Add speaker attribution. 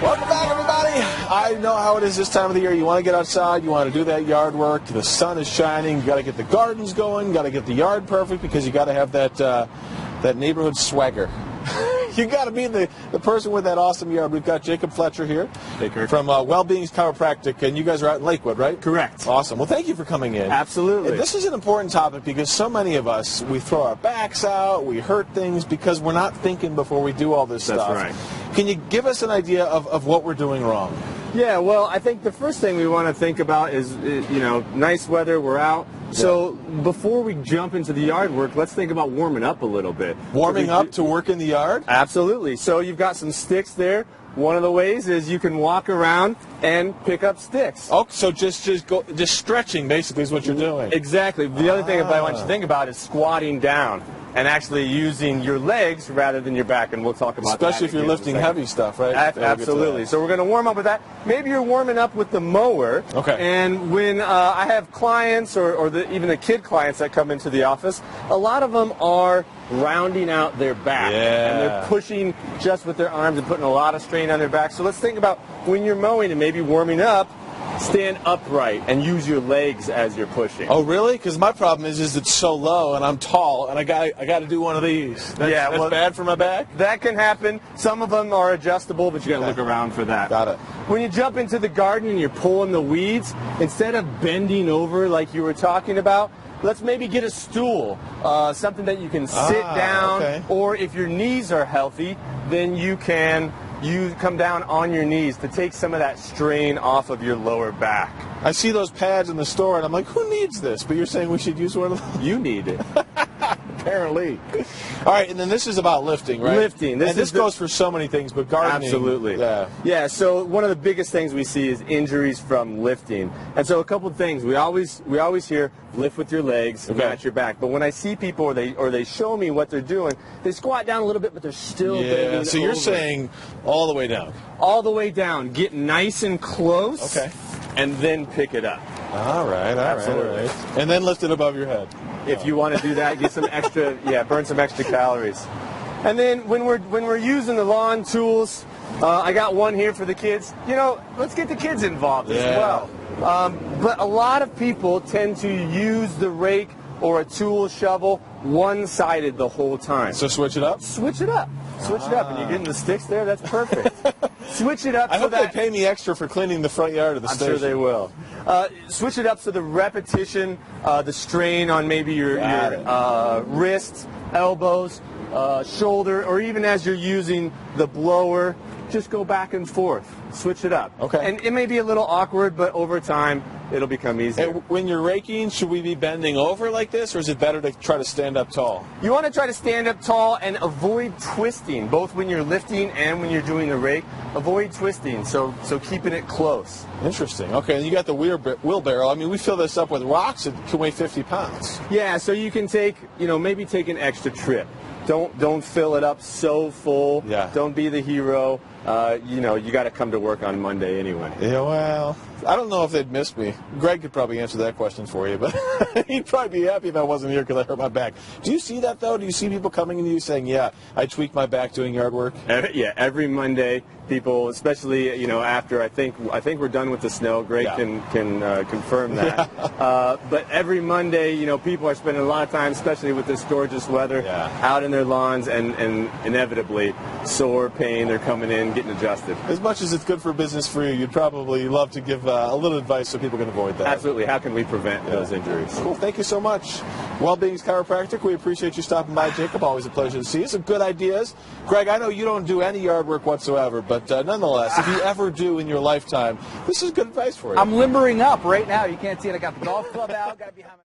Speaker 1: Welcome back, everybody. I know how it is this time of the year. You want to get outside. You want to do that yard work. The sun is shining. You got to get the gardens going. You got to get the yard perfect because you got to have that neighborhood swagger. You got to be the person with that awesome yard. We've got Jacob Fletcher here from Wellbeings Chiropractic, and you guys are out in Lakewood, right?
Speaker 2: Correct.
Speaker 1: Awesome. Well, thank you for coming in.
Speaker 2: Absolutely.
Speaker 1: And this is an important topic because so many of us, we throw our backs out, we hurt things because we're not thinking before we do all this stuff.
Speaker 2: That's right.
Speaker 1: Can you give us an idea of what we're doing wrong?
Speaker 2: Yeah, well, I think the first thing we want to think about is, nice weather, we're out. So before we jump into the yard work, let's think about warming up a little bit.
Speaker 1: Warming up to work in the yard?
Speaker 2: Absolutely. So you've got some sticks there. One of the ways is you can walk around and pick up sticks.
Speaker 1: Oh, so just stretching basically is what you're doing.
Speaker 2: Exactly. The other thing I want you to think about is squatting down and actually using your legs rather than your back, and we'll talk about that.
Speaker 1: Especially if you're lifting heavy stuff, right?
Speaker 2: Absolutely. So we're going to warm up with that. Maybe you're warming up with the mower.
Speaker 1: Okay.
Speaker 2: And when I have clients or even the kid clients that come into the office, a lot of them are rounding out their back.
Speaker 1: Yeah.
Speaker 2: And they're pushing just with their arms and putting a lot of strain on their back. So let's think about when you're mowing and maybe warming up, stand upright and use your legs as you're pushing.
Speaker 1: Oh, really? Because my problem is it's so low and I'm tall and I got to do one of these. That's bad for my back?
Speaker 2: That can happen. Some of them are adjustable, but you got to look around for that.
Speaker 1: Got it.
Speaker 2: When you jump into the garden and you're pulling the weeds, instead of bending over like you were talking about, let's maybe get a stool, something that you can sit down,
Speaker 1: okay.
Speaker 2: Or if your knees are healthy, then you come down on your knees to take some of that strain off of your lower back.
Speaker 1: I see those pads in the store, and I'm like, who needs this? But you're saying we should use one of them?
Speaker 2: You need it.
Speaker 1: Apparently. All right, and then this is about lifting, right?
Speaker 2: Lifting.
Speaker 1: This goes for so many things, but gardening.
Speaker 2: Absolutely. Yeah, so one of the biggest things we see is injuries from lifting. And so a couple of things. We always hear lift with your legs, not your back. But when I see people or they show me what they're doing, they squat down a little bit, but they're still bending
Speaker 1: so you're
Speaker 2: over.
Speaker 1: saying all the way down.
Speaker 2: All the way down. Get nice and close.
Speaker 1: Okay.
Speaker 2: And then pick it up.
Speaker 1: All right.
Speaker 2: Absolutely.
Speaker 1: And then lift it above your head.
Speaker 2: If you want to do that, get some extra, burn some extra calories. And then when we're using the lawn tools, I got one here for the kids. Let's get the kids involved as well. But a lot of people tend to use the rake or a tool shovel one-sided the whole time.
Speaker 1: So switch it up?
Speaker 2: Switch it up. Switch it up. And you're getting the sticks there? That's perfect. Switch it up.
Speaker 1: I hope they pay me extra for cleaning the front yard of the station.
Speaker 2: I'm sure they will. Switch it up so the repetition, the strain on maybe your wrists, elbows, shoulder, or even as you're using the blower, just go back and forth. Switch it up.
Speaker 1: Okay.
Speaker 2: And it may be a little awkward, but over time, it'll become easier.
Speaker 1: And when you're raking, should we be bending over like this, or is it better to try to stand up tall?
Speaker 2: You want to try to stand up tall and avoid twisting, both when you're lifting and when you're doing the rake. Avoid twisting, so keeping it close.
Speaker 1: Interesting. Okay, and you got the wheelbarrow. I mean, we fill this up with rocks that can weigh 50 pounds.
Speaker 2: Yeah, so you can take, maybe take an extra trip. Don't fill it up so full.
Speaker 1: Yeah.
Speaker 2: Don't be the hero. You got to come to work on Monday anyway.
Speaker 1: Yeah, well, I don't know if they'd miss me. Greg could probably answer that question for you, but he'd probably be happy if I wasn't here because I hurt my back. Do you see that, though? Do you see people coming to you saying, yeah, I tweaked my back doing yard work?
Speaker 2: Yeah, every Monday, people, especially, after I think we're done with the snow. Greg can confirm that.
Speaker 1: Yeah.
Speaker 2: But every Monday, people are spending a lot of time, especially with this gorgeous weather, out in their lawns, and inevitably sore, pain, they're coming in, getting adjusted.
Speaker 1: As much as it's good for business for you, you'd probably love to give a little advice so people can avoid that.
Speaker 2: Absolutely. How can we prevent those injuries?
Speaker 1: Cool. Thank you so much. Wellbeings Chiropractic, we appreciate you stopping by, Jacob. Always a pleasure to see you. Some good ideas. Greg, I know you don't do any yard work whatsoever, but nonetheless, if you ever do in your lifetime, this is good advice for you.
Speaker 3: I'm limbering up right now. You can't see it. I got the golf club out. Got behind my